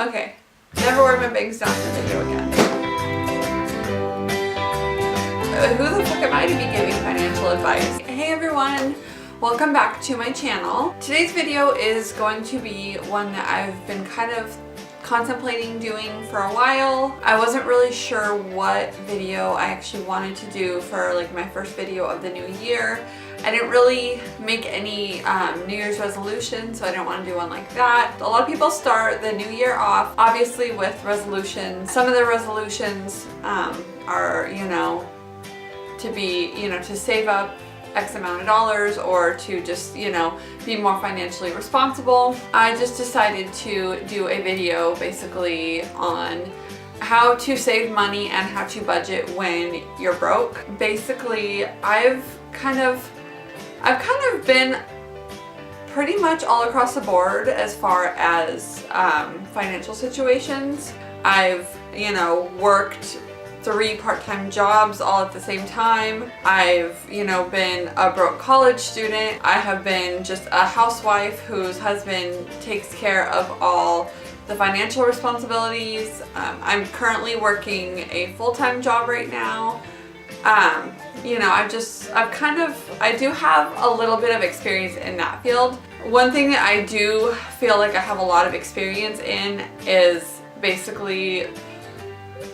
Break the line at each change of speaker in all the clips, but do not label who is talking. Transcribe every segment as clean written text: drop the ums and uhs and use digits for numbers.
Okay, never wear my bangs down in the video again. Who the fuck am I to be giving financial advice? Hey everyone, welcome back to my channel. Today's video is going to be one that I've been kind of contemplating doing for a while. I wasn't really sure what video I actually wanted to do for like my first video of the new year. I didn't really make any New Year's resolutions, so I didn't want to do one like that. A lot of people start the new year off, obviously, with resolutions. Some of the resolutions are, to save up X amount of dollars or to just, be more financially responsible. I just decided to do a video basically on how to save money and how to budget when you're broke. Basically, I've kind of been pretty much all across the board as far as financial situations. I've, worked 3 part-time jobs all at the same time. I've, been a broke college student. I have been just a housewife whose husband takes care of all the financial responsibilities. I'm currently working a full-time job right now. I do have a little bit of experience in that field. One thing that I do feel like I have a lot of experience in is basically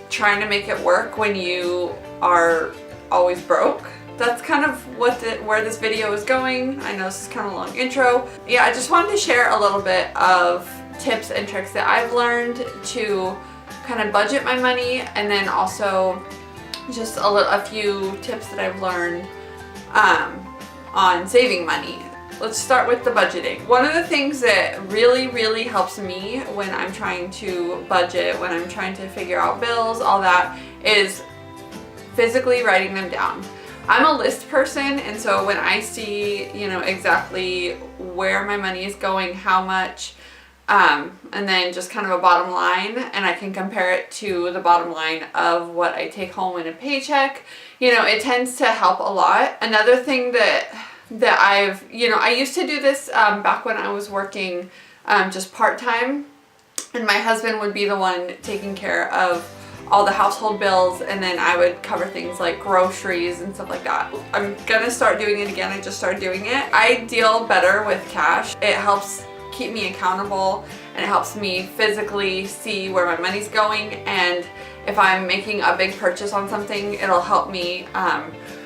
trying to make it work when you are always broke. That's kind of where this video is going. I know this is kind of a long intro. Yeah, I just wanted to share a little bit of tips and tricks that I've learned to kind of budget my money, and then also just a few tips that I've learned on saving money. Let's start with the budgeting. One of the things that really helps me when I'm trying to budget, when I'm trying to figure out bills, all that, is physically writing them down. I'm a list person, and so when I see, exactly where my money is going, how much, and then just kind of a bottom line, and I can compare it to the bottom line of what I take home in a paycheck, it tends to help a lot. Another thing that I used to do this back when I was working just part-time, and my husband would be the one taking care of all the household bills, and then I would cover things like groceries and stuff like that. I'm gonna start doing it again. I just started doing it. I deal better with cash. It helps keep me accountable, and it helps me physically see where my money's going, and if I'm making a big purchase on something, it'll help me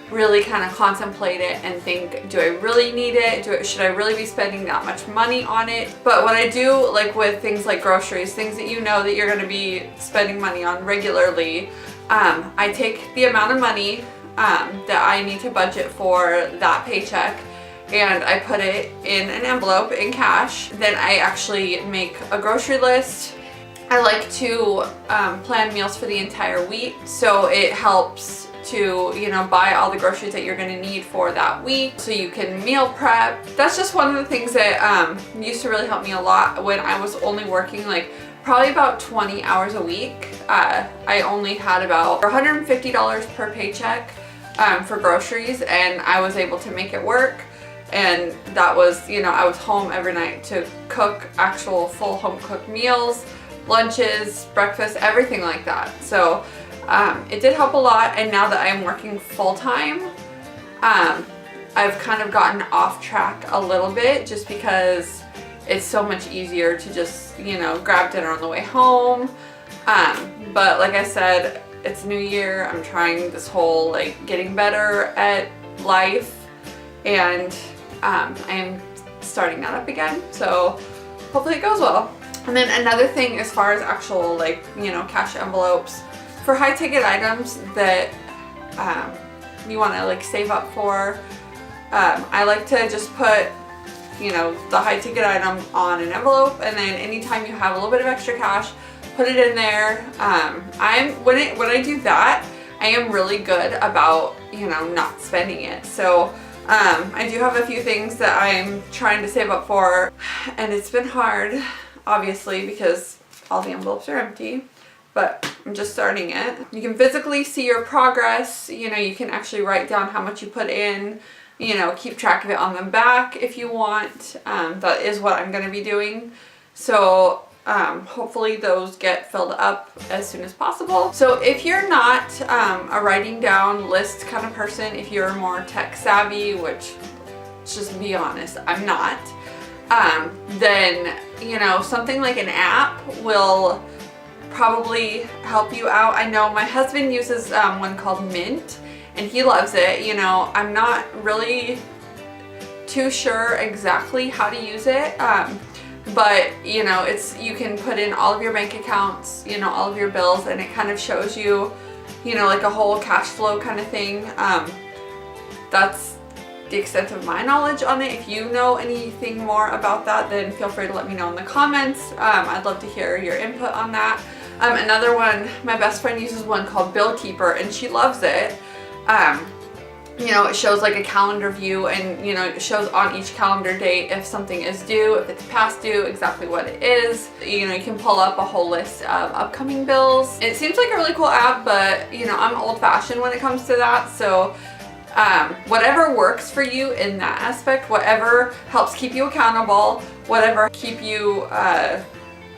really kind of contemplate it and think, do I really need it? Should I really be spending that much money on it? But what I do, like with things like groceries, things that that you're going to be spending money on regularly, I take the amount of money that I need to budget for that paycheck, and I put it in an envelope in cash. Then I actually make a grocery list. I like to plan meals for the entire week, so it helps to buy all the groceries that you're going to need for that week, so you can meal prep. That's just one of the things that used to really help me a lot when I was only working like probably about 20 hours a week. I only had about $150 per paycheck for groceries, and I was able to make it work. And that was, I was home every night to cook actual full home cooked meals, lunches, breakfast, everything like that. So it did help a lot. And now that I'm working full-time, I've kind of gotten off track a little bit, just because it's so much easier to just, grab dinner on the way home. But like I said, it's New Year. I'm trying this whole getting better at life, and I'm starting that up again, so hopefully it goes well. And then another thing, as far as actual cash envelopes for high ticket items that you want to save up for, I like to just put the high ticket item on an envelope, and then anytime you have a little bit of extra cash, put it in there. When I do that, I am really good about not spending it. So I do have a few things that I'm trying to save up for, and it's been hard, obviously, because all the envelopes are empty, but I'm just starting it. You can physically see your progress. You can actually write down how much you put in, keep track of it on the back if you want. That is what I'm going to be doing. So hopefully those get filled up as soon as possible. So if you're not a writing down list kind of person, if you're more tech savvy, which, let's just be honest, I'm not, then, you know, something like an app will probably help you out. I know my husband uses one called Mint, and he loves it. You know, I'm not really too sure exactly how to use it, but you know, you can put in all of your bank accounts, you know, all of your bills, and it kind of shows you, you know, like a whole cash flow kind of thing. That's the extent of my knowledge on it. If you know anything more about that, then feel free to let me know in the comments. I'd love to hear your input on that. Another one, my best friend uses one called Bill Keeper, and she loves it. You know, it shows like a calendar view, and you know, it shows on each calendar date if something is due, if it's past due, exactly what it is. You know, you can pull up a whole list of upcoming bills. It seems like a really cool app, but you know, I'm old-fashioned when it comes to that, so whatever works for you in that aspect, whatever helps keep you accountable, whatever keep you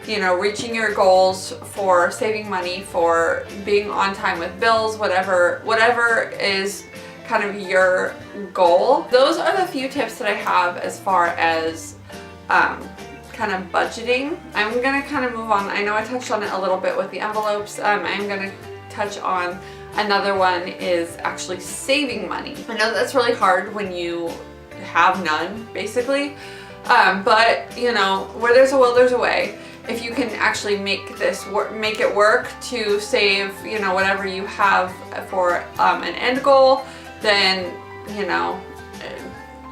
you know, reaching your goals for saving money, for being on time with bills, whatever is kind of your goal. Those are the few tips that I have as far as kind of budgeting. I'm gonna kind of move on. I know I touched on it a little bit with the envelopes. I'm gonna touch on another one, is actually saving money. I know that's really hard when you have none, basically, but you know, where there's a will, there's a way. If you can actually make it work to save, you know, whatever you have for an end goal, then, you know,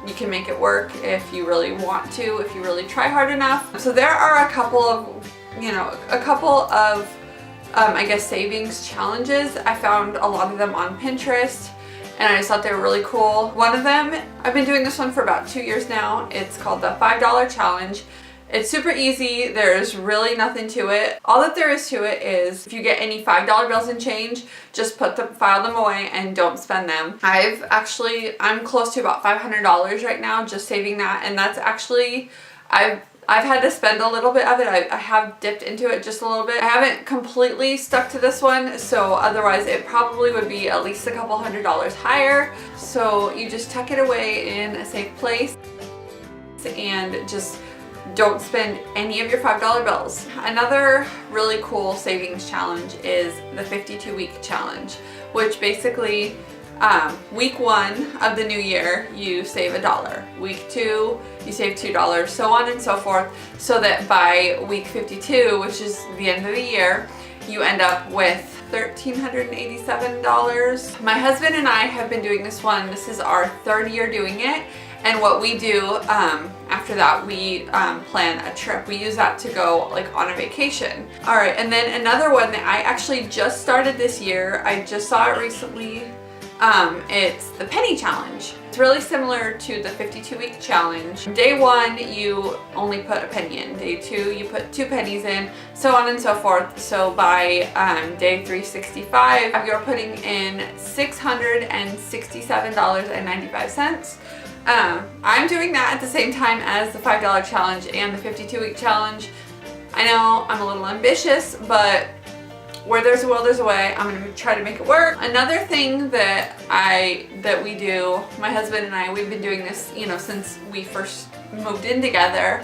you can make it work if you really want to, if you really try hard enough. So there are a couple of, I guess, savings challenges. I found a lot of them on Pinterest, and I just thought they were really cool. One of them, I've been doing this one for about 2 years now. It's called the $5 challenge. It's super easy. There's really nothing to it. All that there is to it is if you get any $5 bills and change, just file them away and don't spend them. I'm close to about $500 right now just saving that, and that's actually, I've had to spend a little bit of it. I have dipped into it just a little bit. I haven't completely stuck to this one, so otherwise it probably would be at least a couple $100s higher. So you just tuck it away in a safe place and just don't spend any of your $5 bills. Another really cool savings challenge is the 52-week challenge, which basically week 1 of the new year, you save $1. Week 2, you save $2, so on and so forth, so that by week 52, which is the end of the year, you end up with $1,387. My husband and I have been doing this one. This is our 3rd year doing it. And what we do after that, we plan a trip. We use that to go like on a vacation. All right, and then another one that I actually just started this year, I just saw it recently. It's the penny challenge. It's really similar to the 52-week challenge. Day 1, you only put a penny in. Day 2, you put 2 pennies in, so on and so forth. So by day 365, you're putting in $667.95. I'm doing that at the same time as the $5 challenge and the 52-week challenge. I know I'm a little ambitious, but where there's a will, there's a way. I'm gonna try to make it work. Another thing that we do, my husband and I, we've been doing this, you know, since we first moved in together.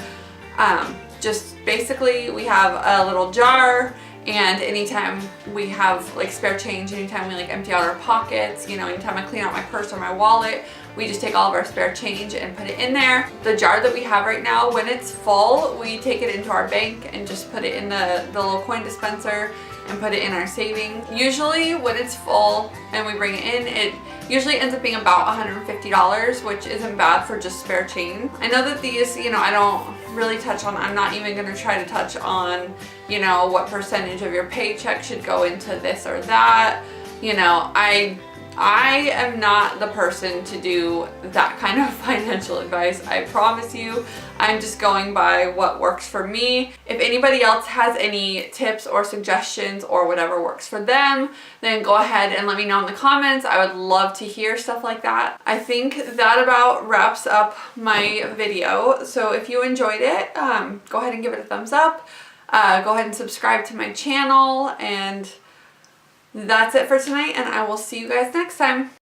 Just basically, we have a little jar, and anytime we have like spare change, anytime we like empty out our pockets, you know, anytime I clean out my purse or my wallet, we just take all of our spare change and put it in there. The jar that we have right now, when it's full, we take it into our bank and just put it in the little coin dispenser and put it in our savings. Usually when it's full and we bring it in, it usually ends up being about $150, which isn't bad for just spare change. I know that these, you know, I don't really touch on, I'm not even gonna try to touch on, you know, what percentage of your paycheck should go into this or that. You know, I am not the person to do that kind of financial advice. I promise you. I'm just going by what works for me. If anybody else has any tips or suggestions or whatever works for them, then go ahead and let me know in the comments. I would love to hear stuff like that. I think that about wraps up my video. So if you enjoyed it, go ahead and give it a thumbs up. Go ahead and subscribe to my channel, and that's it for tonight, and I will see you guys next time.